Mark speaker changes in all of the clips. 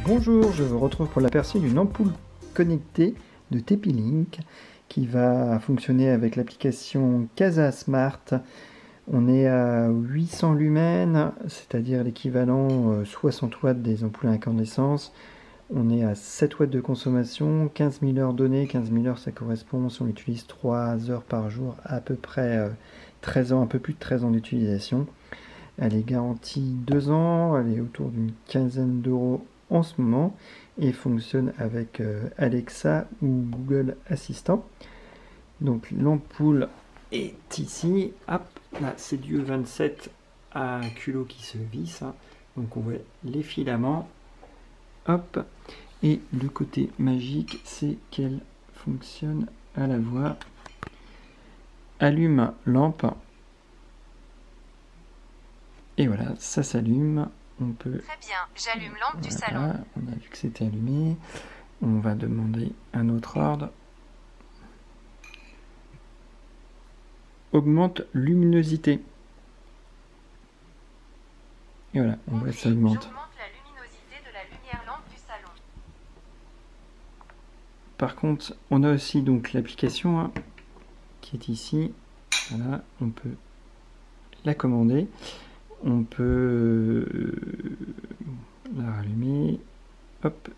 Speaker 1: Bonjour, je vous retrouve pour l'aperçu d'une ampoule connectée de TP-Link qui va fonctionner avec l'application Casa Smart. On est à 800 lumens, c'est-à-dire l'équivalent 60 watts des ampoules à incandescence. On est à 7 watts de consommation, 15 000 heures données. 15 000 heures, ça correspond, si on l'utilise 3 heures par jour, à peu près 13 ans, un peu plus de 13 ans d'utilisation. Elle est garantie 2 ans, elle est autour d'une quinzaine d'euros en ce moment et fonctionne avec Alexa ou Google Assistant. Donc l'ampoule est ici. Hop, là c'est du E27 à culot qui se visse. Donc on voit les filaments. Hop, et le côté magique, c'est qu'elle fonctionne à la voix. Allume lampe. Et voilà, ça s'allume. On peut...
Speaker 2: Très bien, j'allume lampe du salon.
Speaker 1: On a vu que c'était allumé. On va demander un autre ordre. Augmente luminosité. Et voilà, on voit que ça augmente.
Speaker 2: J'augmente la luminosité de la lumière lampe du salon.
Speaker 1: Par contre, on a aussi donc l'application qui est ici. Voilà, on peut la commander. On peut la rallumer, hop,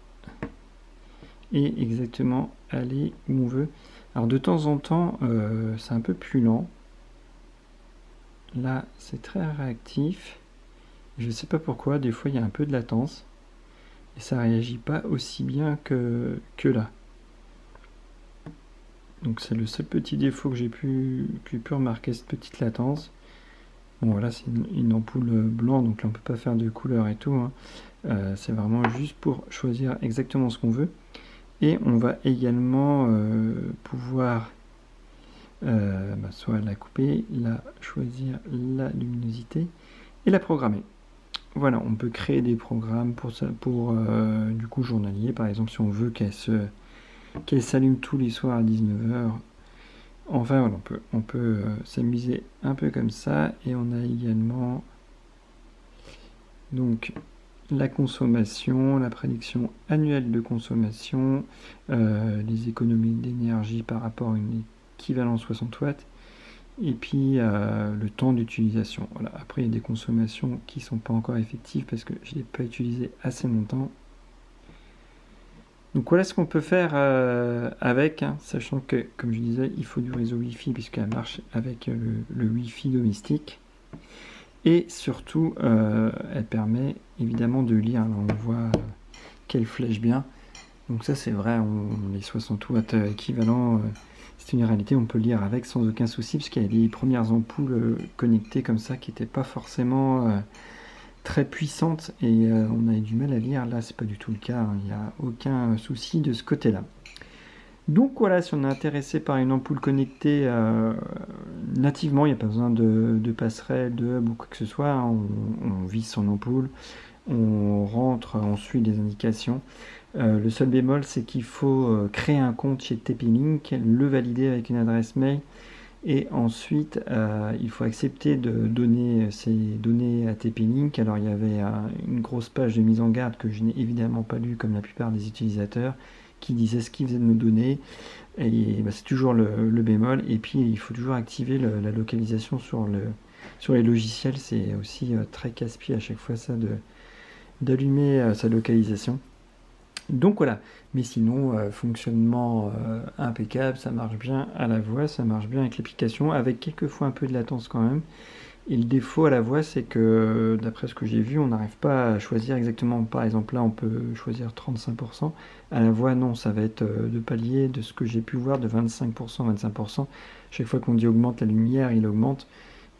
Speaker 1: et exactement aller où on veut. Alors de temps en temps, c'est un peu plus lent. Là, c'est très réactif. Je ne sais pas pourquoi, des fois il y a un peu de latence. Et ça réagit pas aussi bien que là. Donc c'est le seul petit défaut que j'ai pu remarquer, cette petite latence. Bon voilà, c'est une ampoule blanc, donc là on peut pas faire de couleur et tout. C'est vraiment juste pour choisir exactement ce qu'on veut. Et on va également pouvoir soit la couper, la choisir la luminosité et la programmer. Voilà, on peut créer des programmes pour ça, pour du coup journalier. Par exemple, si on veut qu'elle s'allume tous les soirs à 19 h. Enfin voilà, on peut s'amuser un peu comme ça. Et on a également donc la consommation, la prédiction annuelle de consommation, les économies d'énergie par rapport à une équivalent 60 watts, et puis le temps d'utilisation. Voilà. Après il y a des consommations qui ne sont pas encore effectives parce que je ne l'ai pas utilisé assez longtemps. Donc voilà ce qu'on peut faire avec, sachant que, comme je disais, il faut du réseau Wi-Fi puisqu'elle marche avec le Wi-Fi domestique. Et surtout, elle permet évidemment de lire. Là, on voit qu'elle flèche bien. Donc ça c'est vrai, les 60 watts équivalents, c'est une réalité, on peut lire avec sans aucun souci, puisqu'il y a des premières ampoules connectées comme ça qui n'étaient pas forcément... très puissante et on a eu du mal à lire. Là c'est pas du tout le cas, il n'y a aucun souci de ce côté là. Donc voilà, si on est intéressé par une ampoule connectée nativement, il n'y a pas besoin de passerelle, de hub ou quoi que ce soit. On visse son ampoule, on rentre, on suit les indications. Le seul bémol, c'est qu'il faut créer un compte chez TP-Link, le valider avec une adresse mail. Et ensuite, il faut accepter de donner ces données à TP-Link. Alors, il y avait une grosse page de mise en garde que je n'ai évidemment pas lue comme la plupart des utilisateurs, qui disait ce qu'ils faisaient de nos données. Et c'est toujours le bémol. Et puis, il faut toujours activer la localisation sur les logiciels. C'est aussi très casse-pied à chaque fois ça d'allumer sa localisation. Donc voilà, mais sinon fonctionnement impeccable, ça marche bien à la voix, ça marche bien avec l'application, avec quelquefois un peu de latence quand même. Et le défaut à la voix, c'est que d'après ce que j'ai vu, on n'arrive pas à choisir exactement. Par exemple là on peut choisir 35%, à la voix non, ça va être de palier de ce que j'ai pu voir de 25%, 25%. Chaque fois qu'on dit augmente la lumière, il augmente.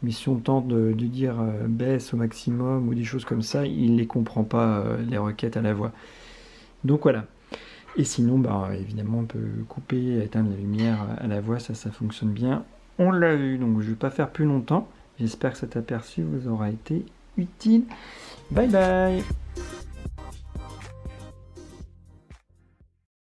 Speaker 1: Mais si on tente de dire baisse au maximum ou des choses comme ça, il ne les comprend pas, les requêtes à la voix. Donc voilà. Et sinon, évidemment, on peut couper, éteindre la lumière à la voix, ça fonctionne bien. On l'a vu, donc je ne vais pas faire plus longtemps. J'espère que cet aperçu vous aura été utile. Bye bye!